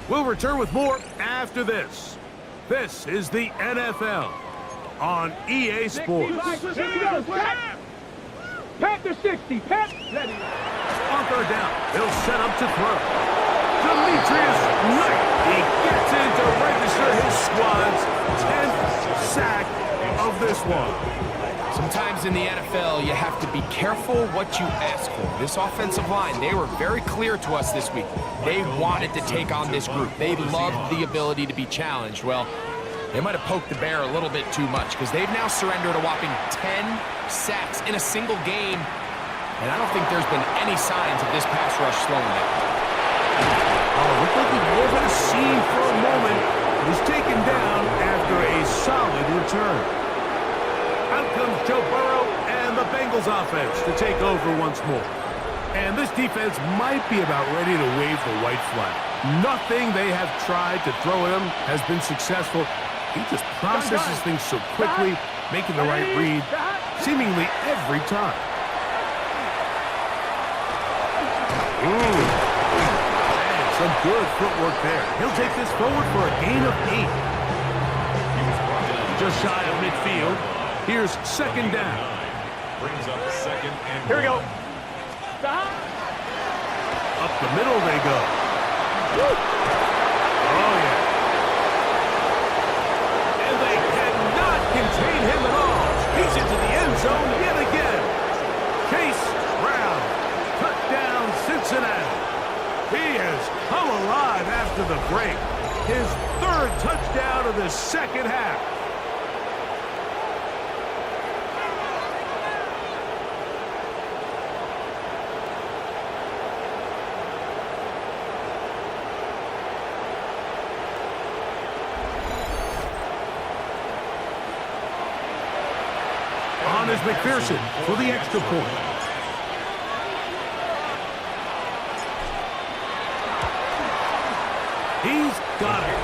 We'll return with more after this. This is the NFL on EA Sports. Panther 60, Pep. On third down, they'll set up to throw. Demetrius Knight, he gets in to register his squad's 10th sack of this one. Sometimes in the NFL, you have to be careful what you ask for. This offensive line, they were very clear to us this week. They wanted to take on this group. They loved the ability to be challenged. Well, they might have poked the bear a little bit too much because they've now surrendered a whopping 10 sacks in a single game. And I don't think there's been any signs of this pass rush slowing down. Oh, looked like he was at a scene for a moment. He was taken down after a solid return. Out comes Joe Burrow and the Bengals offense to take over once more. And this defense might be about ready to wave the white flag. Nothing they have tried to throw at him has been successful. He just processes things so quickly, making the right read seemingly every time. Man, some good footwork there. He'll take this forward for a gain of 8. Just shy of midfield. Here's second down. Brings up second and Here we go. Up the middle they go. Oh, yeah. And they cannot contain him at all. He's into the end zone yet again. Chase Brown. Touchdown, Cincinnati. He has come alive after the break. His third touchdown of the second half. On is McPherson for the extra point. He's got it.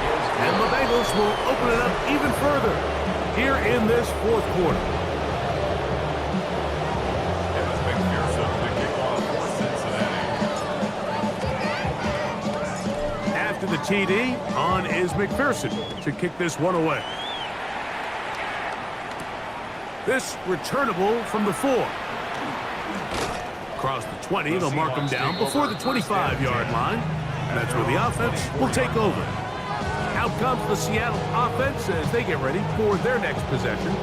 And the Bengals will open it up even further here in this fourth quarter. it was McPherson to kick off for Cincinnati. After the TD, on is McPherson to kick this one away. This returnable from the 4. Across the 20, they'll mark him down before the 25-yard line. And that's where the offense will take over. Out comes the Seattle offense as they get ready for their next possession.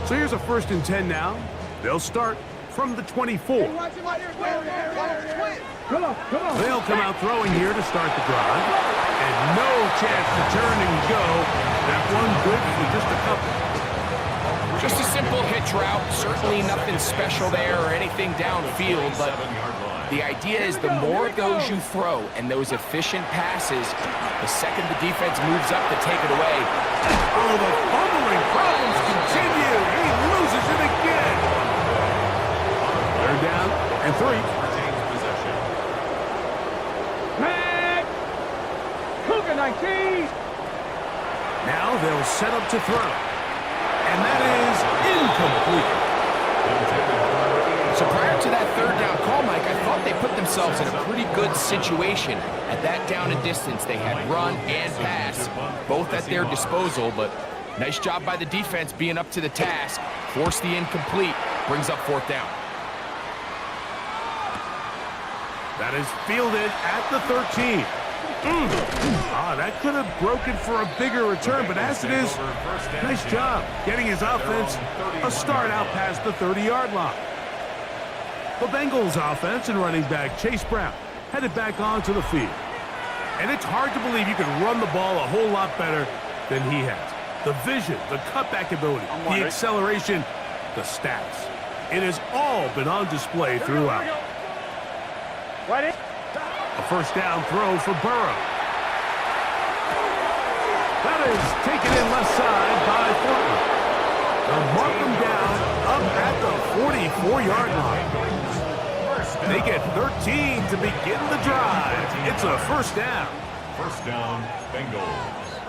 So here's a 1st and 10 now. They'll start from the 24. Come on. They'll come out throwing here to start the drive. And no chance to turn and go. That one good for just a couple. Just a simple hitch route. Certainly nothing special there or anything downfield, but the idea is the more of those you throw and those efficient passes, the second the defense moves up to take it away. Oh, the fumbling problems continue. He loses it again. They're down and 3. Retains possession. Mac. Cougar 19. Now they'll set up to throw. And that is incomplete. So prior to that third down call, Mike, I thought they put themselves in a pretty good situation. At that down and distance, they had run and pass, both at their disposal, but nice job by the defense being up to the task. Force the incomplete, brings up 4th down. That is fielded at the 13. That could have broken for a bigger return, but as it is, nice job getting his offense a start out past the 30-yard line. The Bengals offense and running back Chase Brown headed back onto the field. And it's hard to believe you can run the ball a whole lot better than he has. The vision, the cutback ability, the acceleration, the stats. It has all been on display throughout. Ready? A 1st down throw for Burrow. That is taken in left side by Thornton. They'll mark him down up at the 44-yard line. They get 13 to begin the drive. It's a 1st down. 1st down, Bengals.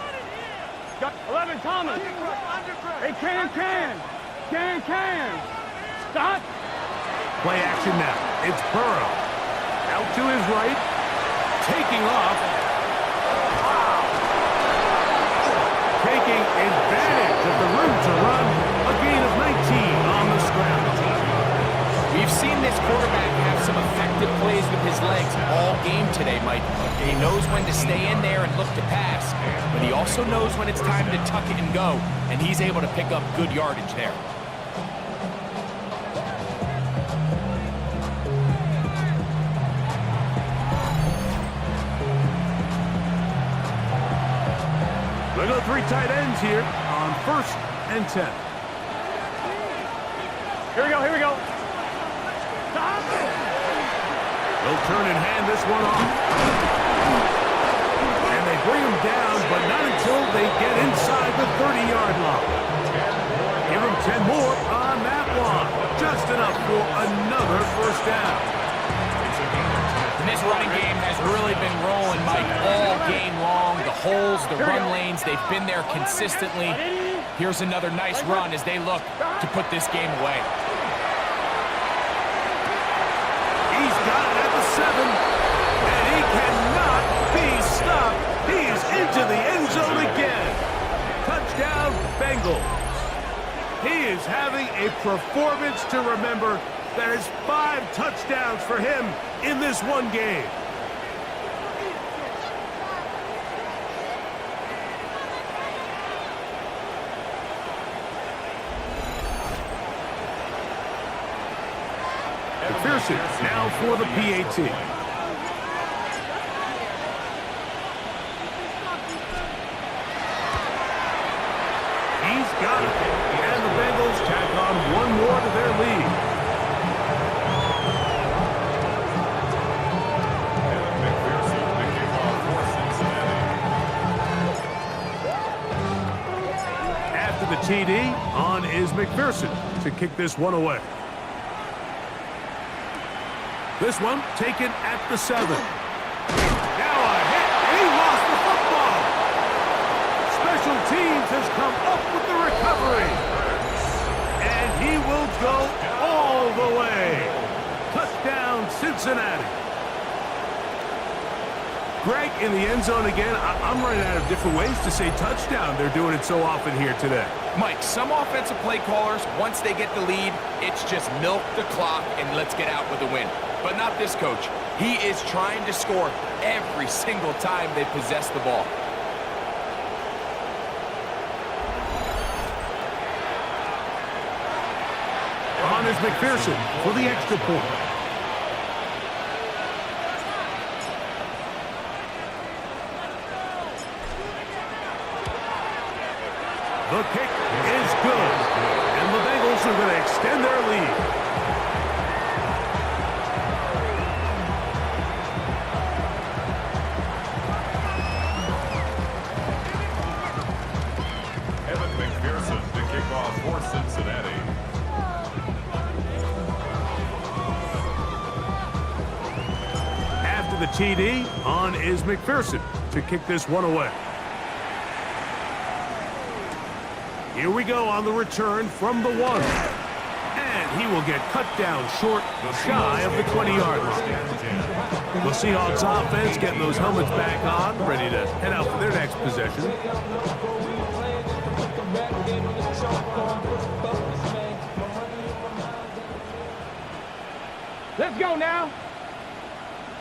Got 11 Thomas. Hey, can. Stop. Play action now. It's Burrow. Out to his right. Taking off. Taking advantage of the room to run. A gain of 19 on the scramble. We've seen this quarterback have some effective plays with his legs all game today, Mike. He knows when to stay in there and look to pass, but he also knows when it's time to tuck it and go, and he's able to pick up good yardage there. Look at the 3 tight ends here on 1st and 10. Here we go, here we go. They'll turn and hand this one off. And they bring him down, but not until they get inside the 30-yard line. Give him 10 more on that one. Just enough for another 1st down. And this running game has really been rolling, Mike, all game long. The holes, the run lanes, they've been there consistently. Here's another nice run as they look to put this game away. He's got it at the 7, and he cannot be stopped. He is into the end zone again. Touchdown, Bengals. He is having a performance to remember. That is 5 touchdowns for him in this one game. McPherson now for the PAT. He's got it. And the Bengals tack on one more to their lead. McPherson, the kickoff for Cincinnati. After the TD, on is McPherson to kick this one away. This one taken at the 7. Now a hit. He lost the football. Special teams has come up with the recovery. And he will go all the way. Touchdown, Cincinnati. Greg, in the end zone again. I'm running out of different ways to say touchdown. They're doing it so often here today. Mike, some offensive play callers, once they get the lead, it's just milk the clock and let's get out with a win. But not this coach. He is trying to score every single time they possess the ball. On is McPherson for the extra point. The kick is good. And the Bengals are going to extend their lead. McPherson to kick off for Cincinnati. After the TD, on is McPherson to kick this one away. Here we go on the return from the 1. And he will get cut down short, shy of the 20-yard line. The Seahawks offense getting those helmets back on, ready to head out for their next possession. Let's go now.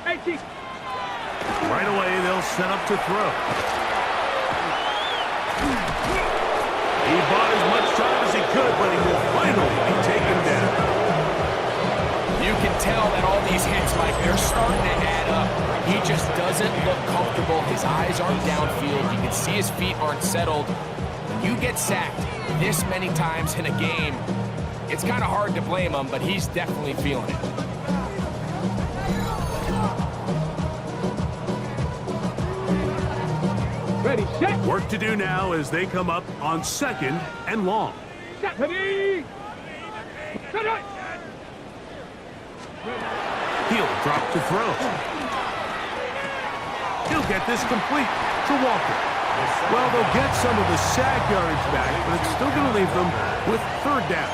18. Right away, they'll set up to throw. He bought as much time as he could, but he will finally be taken down. You can tell that all these hits, Mike, they're starting to add up. He just doesn't look comfortable. His eyes aren't downfield. You can see his feet aren't settled. When you get sacked this many times in a game, it's kind of hard to blame him, but he's definitely feeling it. Ready, set. Work to do now as they come up on 2nd and long. Set. Ready. Set it. He'll drop to throw. He'll get this complete to Walker. Well, they'll get some of the sack yardage back, but it's still going to leave them with 3rd down.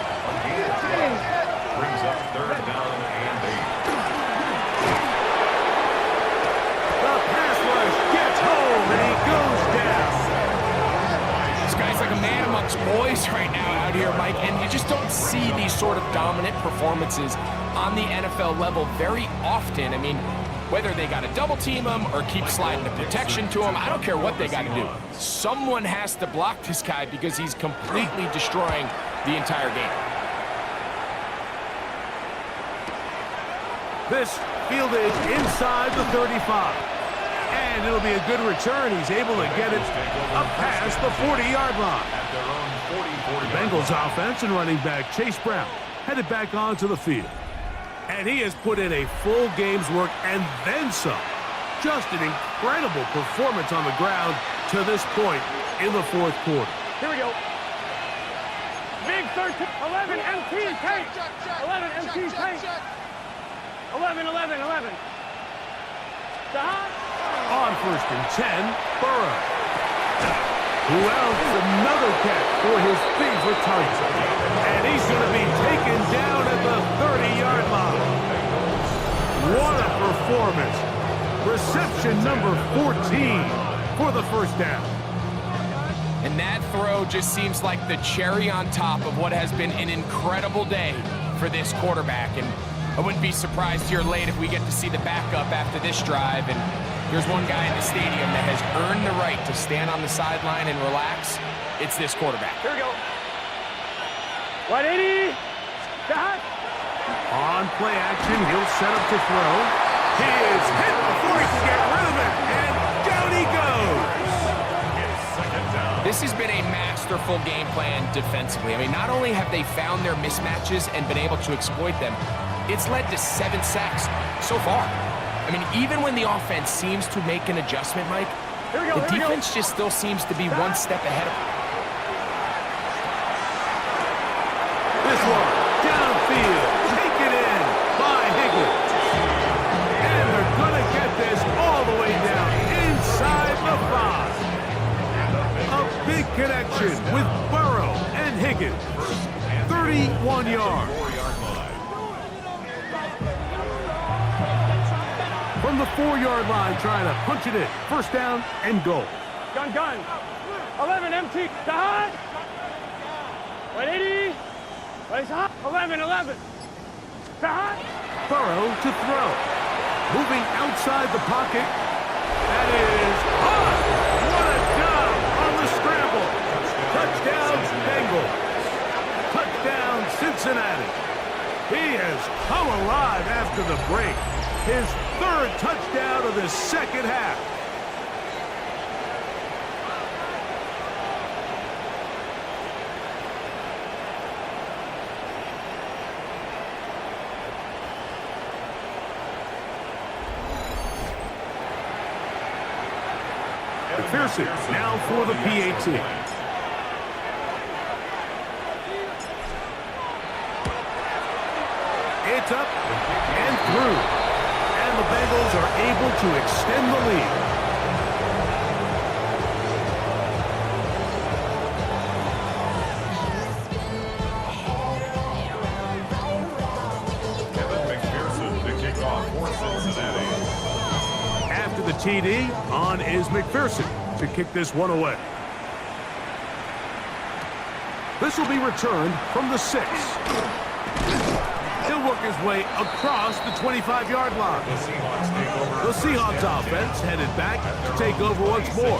Brings up 3rd down and 8. right now out here, Mike, and you just don't see these sort of dominant performances on the NFL level very often. I mean, whether they got to double team him or keep sliding the protection to him, I don't care what they got to do. Someone has to block this guy because he's completely destroying the entire game. This fielded inside the 35. And it'll be a good return. He's able to get it up past the 40-yard line. The Bengals offense and running back Chase Brown headed back onto the field. And he has put in a full game's work and then some. Just an incredible performance on the ground to this point in the fourth quarter. Here we go. Big 13, 11 MT tank. 11 MT tank. 11, 11, 11. On 1st and 10, Burrow. Who else? Another catch for his favorite target. And he's going to be taken down at the 30-yard line. What a performance. Reception number 14 for the first down. And that throw just seems like the cherry on top of what has been an incredible day for this quarterback. And I wouldn't be surprised here late if we get to see the backup after this drive. And there's one guy in the stadium that has earned the right to stand on the sideline and relax. It's this quarterback. Here we go. 180. Dot. On play action, he'll set up to throw. He is hit before he can get rid of it. And down he goes. This has been a masterful game plan defensively. I mean, not only have they found their mismatches and been able to exploit them, it's led to 7 sacks so far. I mean, even when the offense seems to make an adjustment, Mike, the defense just still seems to be one step ahead of them. This one, downfield, taken in by Higgins. And they're going to get this all the way down inside the 5. A big connection with Burrow and Higgins. 31 yards. From the 4-yard line, trying to punch it in. First down and goal. Gun. 11 MT. Dot. 180. 11, 11. Dot. Burrow to throw. Moving outside the pocket. That is hot. What a job on the scramble. Touchdown, Bengals. Touchdown, Cincinnati. He has come alive after the break. His 3rd touchdown of the second half. McPherson now for the PAT. It's up and through. And the Bengals are able to extend the lead. Kevin McPherson to kick off for Cincinnati. After the TD, on is McPherson to kick this one away. This will be returned from the 6. He'll work his way across the 25-yard line. The Seahawks offense headed back to take over once more.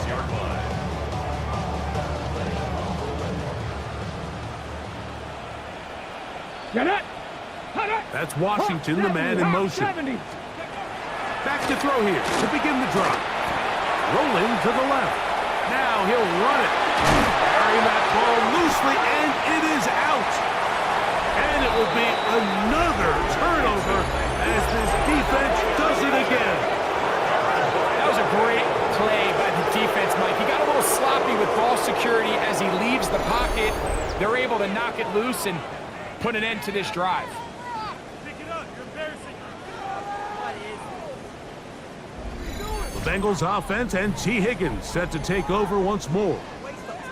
That's Washington, the man in motion. Back to throw here to begin the drive. Rolling to the left. Now he'll run it. Carrying that ball loosely, and it is out. And it will be another turnover as this defense does it again. That was a great play by the defense, Mike. He got a little sloppy with ball security as he leaves the pocket. They're able to knock it loose and put an end to this drive. The Bengals offense and T. Higgins set to take over once more.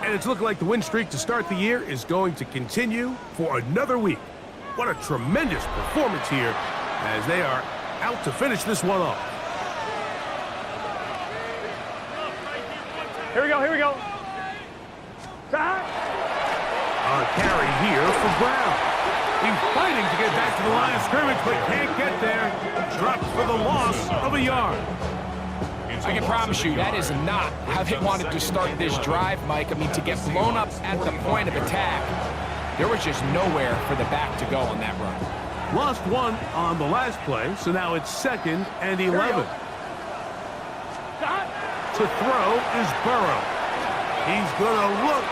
And it's looking like the win streak to start the year is going to continue for another week. What a tremendous performance here as they are out to finish this one off. Here we go. A carry here for Brown. He's fighting to get back to the line of scrimmage, but can't get there. Drops for the loss of a yard. I can promise you that is not how they wanted to start this drive, Mike. I mean, to get blown up at the point of attack, there was just nowhere for the back to go on that run. Lost one on the last play, so now it's 2nd and 11. To throw is Burrow. He's going to look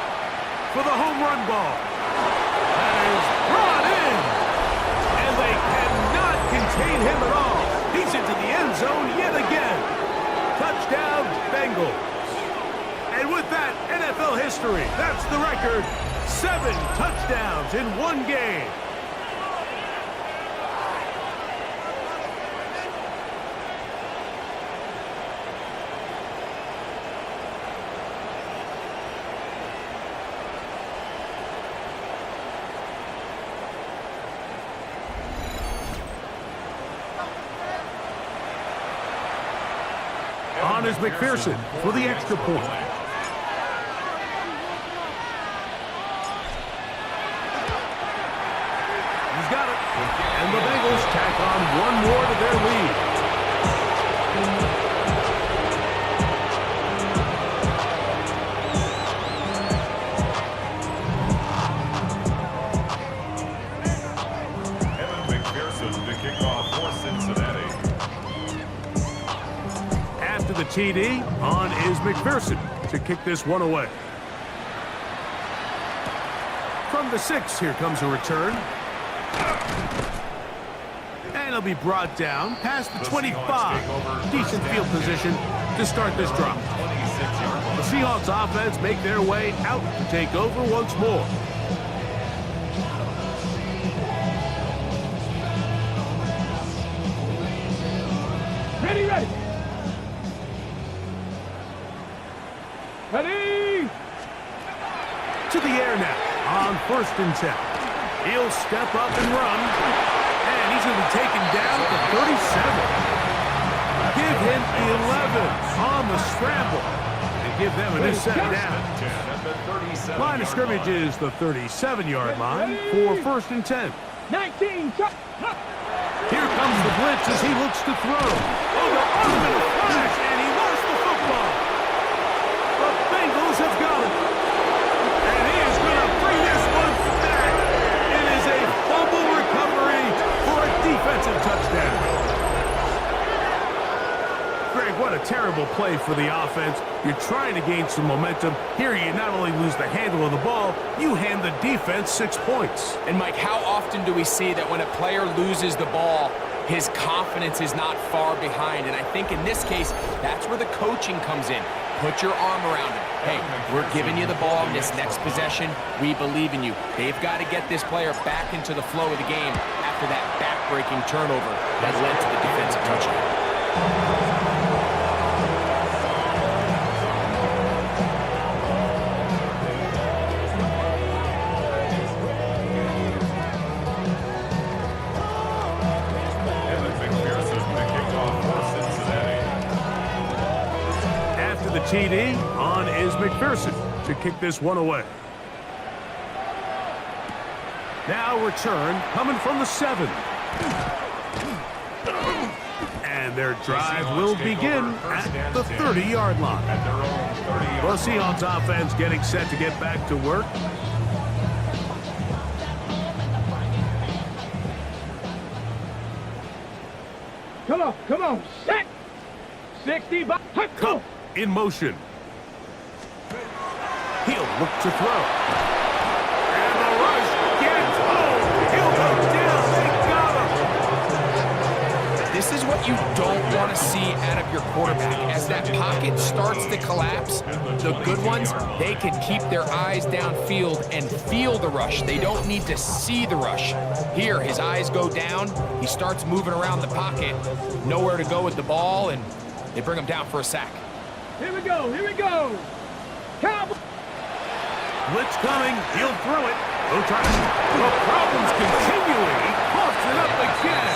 for the home run ball. That is brought in. And they cannot contain him at all. He's into the end zone yet again. Touchdown, Bengals. And with that, NFL history, that's the record. 7 touchdowns in one game. On is McPherson for the extra point. He's got it. And the Bengals tack on one more to their lead. McPherson to kick off for Cincinnati. After the TD, on is McPherson to kick this one away. From the 6, here comes a return. And he'll be brought down past the 25. Decent field position to start this drop. The Seahawks offense make their way out to take over once more. Ready, ready. Ready. To the air now on 1st and 10. He'll step up and run. And he's going to be taken down at the 37. Give him 11 on the scramble. And give them a new set down. Line of scrimmage is the 37-yard line for 1st and 10. 19. Here comes the blitz as he looks to throw. Oh, the ultimate flash, and he lost the football. The Bengals have got it. And he is going to bring this one back. It is a fumble recovery for a defensive touchdown. Greg, what a terrible play for the offense. You're trying to gain some momentum. Here you not only lose the handle of the ball, you hand the defense 6 points. And Mike, how often do we see that when a player loses the ball, his confidence is not far behind? And I think in this case, that's where the coaching comes in. Put your arm around him. Hey, we're giving you the ball in this next possession. We believe in you. They've got to get this player back into the flow of the game after that back-breaking turnover that led to the defensive touchdown. TD, on is McPherson to kick this one away. Now return coming from the 7. And their drive will begin at the 30-yard line. The Seahawks offense getting set to get back to work. Come on, set. 60 by Cup in motion. He'll look to throw. And the rush gets home. He'll go down. They got him. This is what you don't want to see out of your quarterback. As that pocket starts to collapse, the good ones, they can keep their eyes downfield and feel the rush. They don't need to see the rush. Here, his eyes go down. He starts moving around the pocket. Nowhere to go with the ball, and they bring him down for a sack. Here we go. Cowboy. Blitz coming. He'll throw it. The problems continuing. He coughs it up again.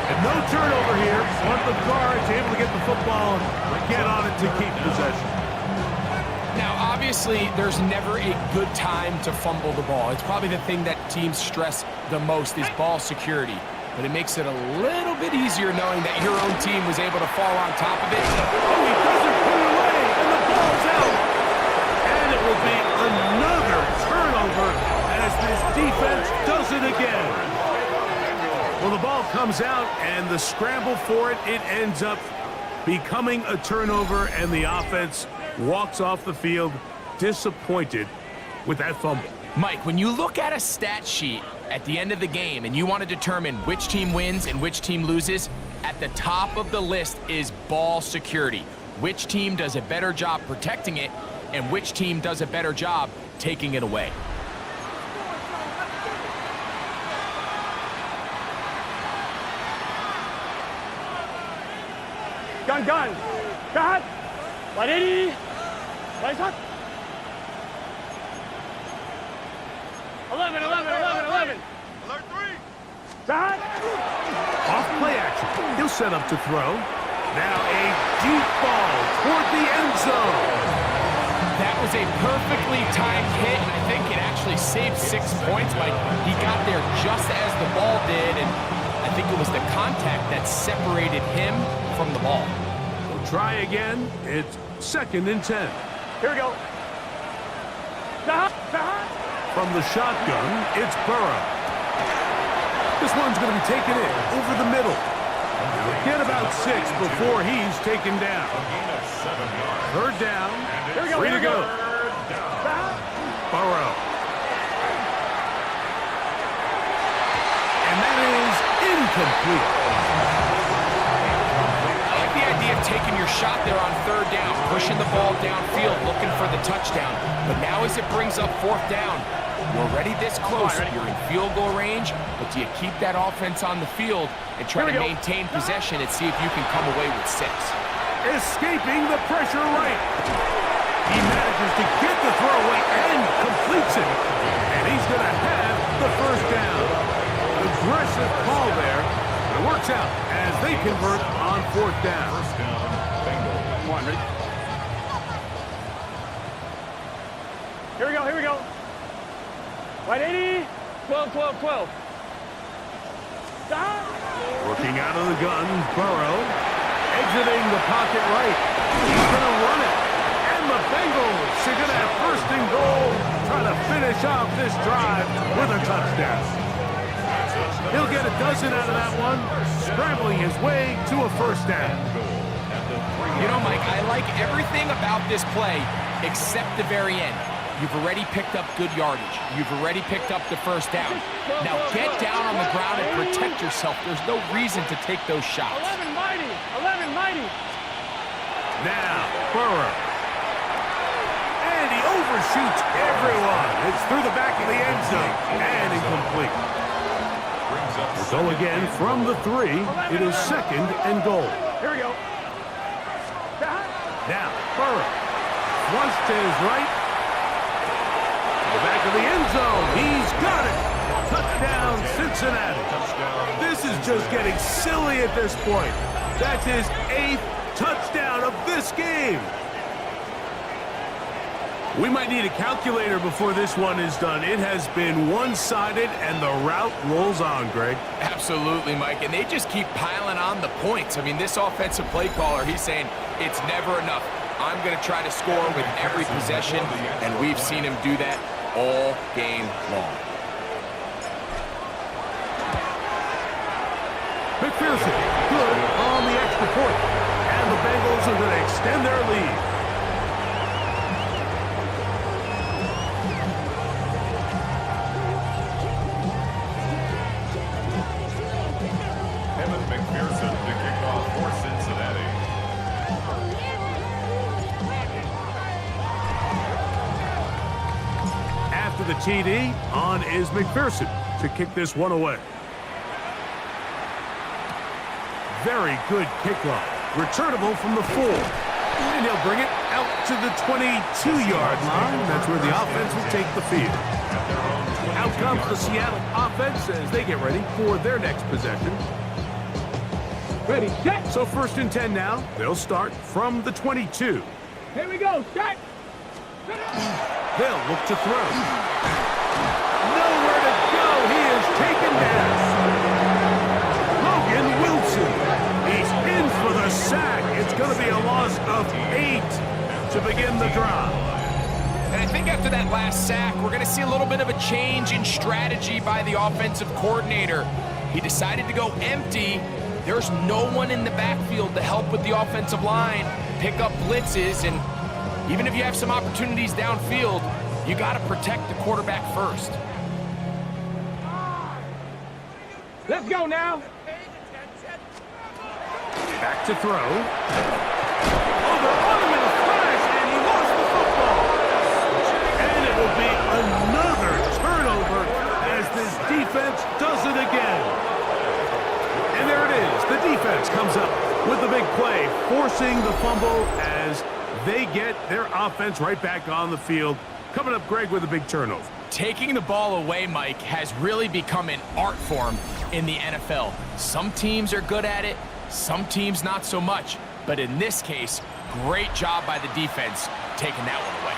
And no turnover here. But the guard's able to get the football and get on it to keep possession. Now, Obviously, there's never a good time to fumble the ball. It's probably the thing that teams stress the most is ball security. But it makes it a little bit easier knowing that your own team was able to fall on top of it. Oh, he doesn't put it away, and the ball's out. And it will be another turnover as this defense does it again. Well, the ball comes out, and the scramble for it, it ends up becoming a turnover, and the offense walks off the field disappointed with that fumble. Mike, when you look at a stat sheet at the end of the game and you want to determine which team wins and which team loses, at the top of the list is ball security. Which team does a better job protecting it and which team does a better job taking it away. Gun. Cut. 180. Right hook. 11. Alert 3. Cut. Off play action. He'll set up to throw. Now a deep ball toward the end zone. That was a perfectly timed hit, and I think it actually saved 6 points. Mike, he got there just as the ball did, and I think it was the contact that separated him from the ball. We'll try again. It's 2nd and 10. Here we go. Cut. From the shotgun, it's Burrow. This one's going to be taken in over the middle. He'll get about 6 before he's taken down. 3rd down. Here we go. Free to go. Burrow. And that is incomplete. I like the idea of taking your shot there on 3rd down, pushing the ball downfield, looking for the touchdown. But now as it brings up 4th down, you're already this close. You're in field goal range, but do you keep that offense on the field and try to maintain possession and see if you can come away with 6? Escaping the pressure right. He manages to get the throwaway and completes it. And he's going to have the 1st down. Aggressive call there. It works out as they convert on 4th down. Come on, Rick. Here we go. 180. 12. Stop. Working out of the gun, Burrow. Exiting the pocket right. He's going to run it. And the Bengals are going to have 1st and goal. Trying to finish off this drive with a touchdown. He'll get a dozen out of that one. Scrambling his way to a 1st down. You know, Mike, I like everything about this play except the very end. You've already picked up good yardage. You've already picked up the 1st down. Now get down on the ground and protect yourself. There's no reason to take those shots. 11 mighty. Now, Burrow. And he overshoots everyone. It's through the back of the end zone. And incomplete. So again, from the 3, it is 2nd and goal. Here we go. Now, Burrow. Flush to his right. The back of the end zone. He's got it. Touchdown, Cincinnati. This is just getting silly at this point. That's his 8th touchdown of this game. We might need a calculator before this one is done. It has been one-sided, and the route rolls on, Greg. Absolutely, Mike, and they just keep piling on the points. I mean, this offensive play caller, he's saying it's never enough. I'm going to try to score with every possession, and we've seen him do that all game long. McPherson, good on the extra point. And the Bengals are going to extend their lead. McPherson to kick off for Cincinnati. After the TD, on is McPherson to kick this one away. Very good kickoff. Returnable from the 4. And he'll bring it out to the 22-yard line. That's where the offense will take the field. Out comes the Seattle offense as they get ready for their next possession. Ready, set. So 1st and 10 now. They'll start from the 22. Here we go, set. They'll look to throw. Nowhere to go. He is taken down. Logan Wilson. He's in for the sack. It's going to be a loss of 8 to begin the drive. And I think after that last sack, we're going to see a little bit of a change in strategy by the offensive coordinator. He decided to go empty. There's no one in the backfield to help with the offensive line, pick up blitzes, and even if you have some opportunities downfield, you got to protect the quarterback first. Let's go now. Back to throw. Oh, they're on him in a flash, and he lost the football. And it will be another turnover as this defense does it again. And there it is. The defense comes up with the big play, forcing the fumble as they get their offense right back on the field. Coming up, Greg, with a big turnover. Taking the ball away, Mike, has really become an art form in the NFL. Some teams are good at it, some teams not so much. But in this case, great job by the defense taking that one away.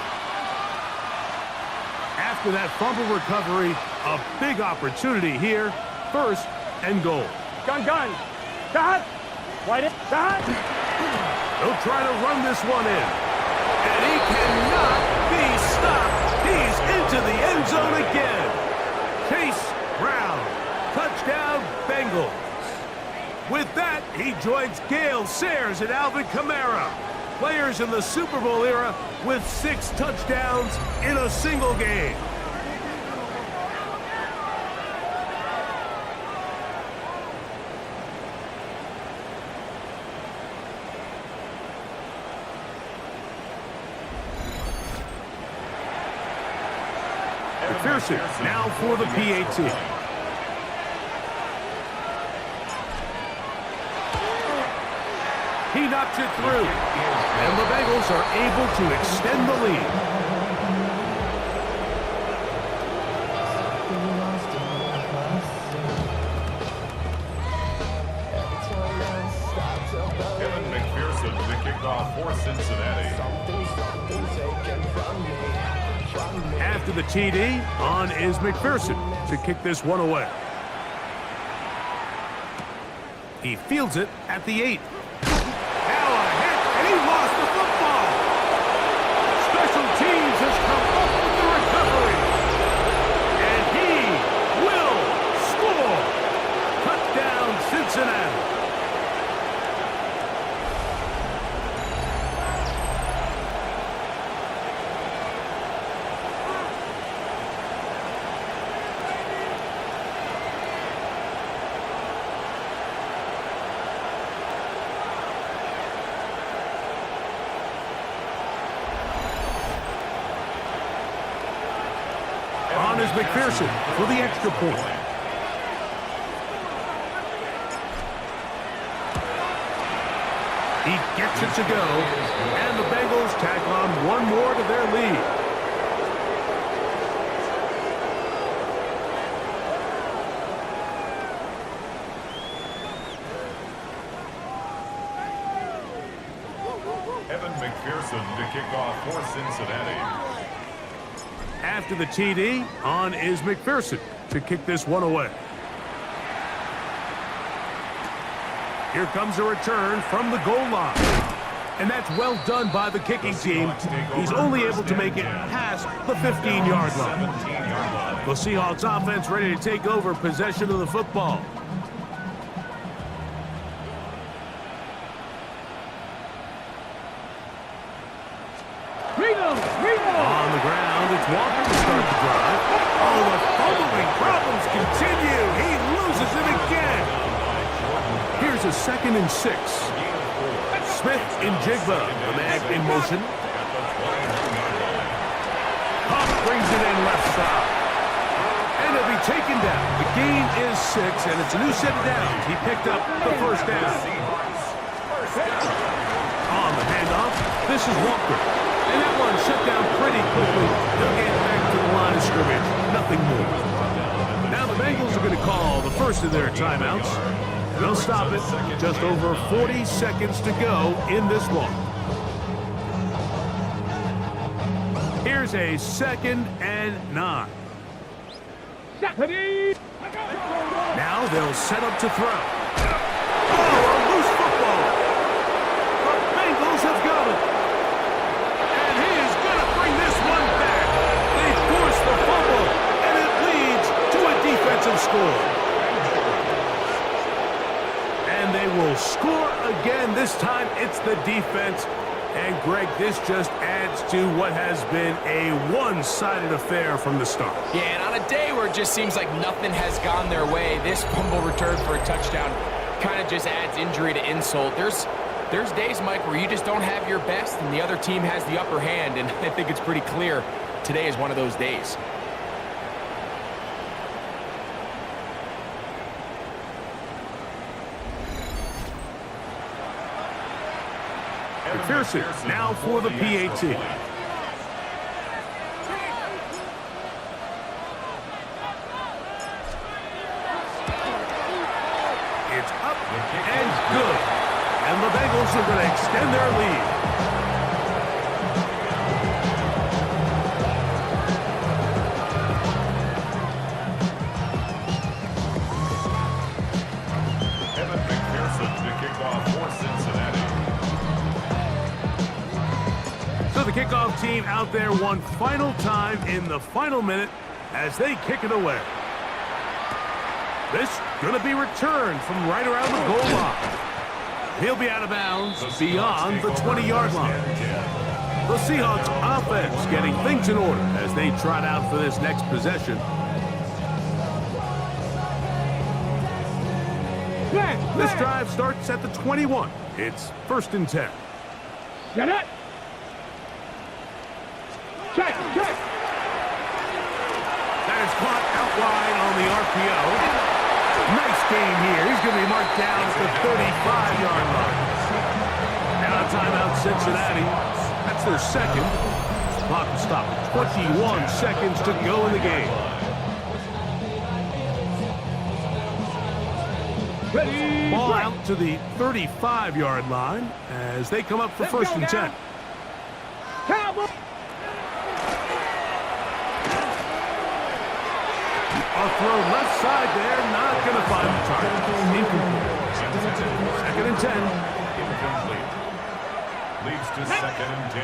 After that fumble recovery, a big opportunity here. First and goal. Gun. Shot. White it. Shot. They'll try to run this one in. And he cannot be stopped. He's into the end zone again. Chase Brown. Touchdown, Bengals. With that, he joins Gale Sayers and Alvin Kamara, players in the Super Bowl era with 6 touchdowns in a single game. McPherson now for the PAT. He knocks it through, and the Bengals are able to extend the lead. Kevin McPherson to kick off for Cincinnati. After the TD, on is McPherson to kick this one away. He fields it at the 8. Now a hit, and he lost the football. Special teams has come up with the recovery. And he will score. Touchdown, Cincinnati. On is McPherson for the extra point. He gets it to go, and the Bengals tack on one more to their lead. Kevin McPherson to kick off for Cincinnati. After the TD, on is McPherson to kick this one away. Here comes a return from the goal line. And that's well done by the kicking team. He's only able to make it past the 15-yard line. The Seahawks offense ready to take over possession of the football. On the ground, it's Walker to start the drive. Oh, the fumbling problems continue. He loses it again. Here's a 2nd and 6. Smith in Jigba, the man in motion. Huff brings it in left side. And it'll be taken down. The gain is 6, and it's a new set of downs. He picked up the first down. On the handoff, this is Walker. And that one shut down pretty quickly. They'll get back to the line of scrimmage. Nothing more. Now the Bengals are going to call the first of their timeouts. They'll stop it. Just over 40 seconds to go in this one. Here's a 2nd and 9. Now they'll set up to throw. Oh, a loose football. The Bengals have got it. And he is going to bring this one back. They force the fumble, and it leads to a defensive score. And they will score again. This time it's the defense. And, Greg, this just adds to what has been a one-sided affair from the start. Yeah, and on a day where it just seems like nothing has gone their way, this fumble return for a touchdown kind of just adds injury to insult. There's days, Mike, where you just don't have your best and the other team has the upper hand, and I think it's pretty clear today is one of those days. McPherson now for the PAT. It's up and good. And the Bengals are going to extend their lead. McPherson to kick off for Cincinnati. So the kickoff team out there one final time in the final minute as they kick it away. This going to be returned from right around the goal line. He'll be out of bounds beyond the 20-yard line. The Seahawks offense getting things in order as they trot out for this next possession. This drive starts at the 21. It's 1st and 10. Get it. Check. That is caught out wide on the RPO. Nice game here. He's going to be marked down at the 35-yard line. Now a timeout, Cincinnati. That's their second. Clock will stop. 21 seconds to go in the game. Ball out to the 35-yard line as they come up for 1st and 10. Cowboy. A throw left side there, not going to find the target. Incomplete. 2nd and 10. Incomplete. Leads to 2nd and 10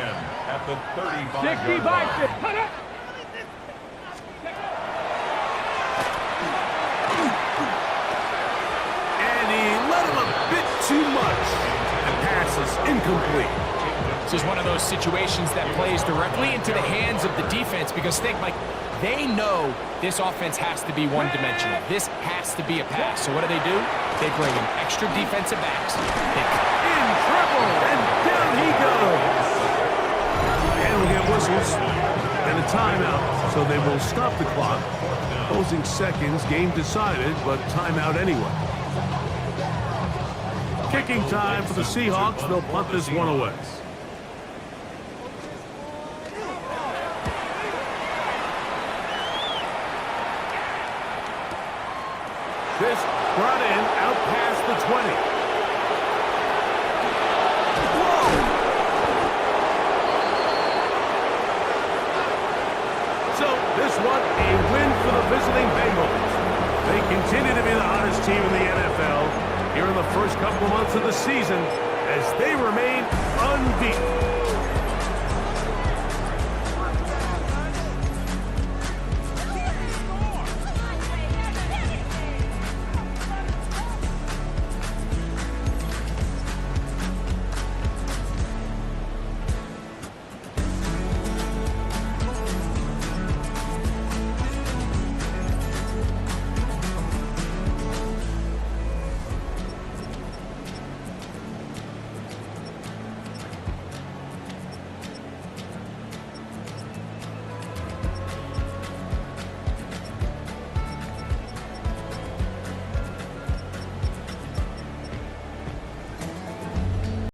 at the 35-yard 65. line. Cut it. And he let him a bit too much. The pass is incomplete. This is one of those situations that plays directly into the hands of the defense because think, Mike, they know this offense has to be one-dimensional. This has to be a pass. So what do? They bring in extra defensive backs. In trouble, and down he goes. And we'll get whistles and a timeout, so they will stop the clock. Closing seconds, game decided, but timeout anyway. Kicking time for the Seahawks. They'll punt this one away. This brought in out past the 20. Whoa! So this one, a win for the visiting Bengals. They continue to be the hottest team in the NFL here in the first couple of months of the season as they remain unbeaten.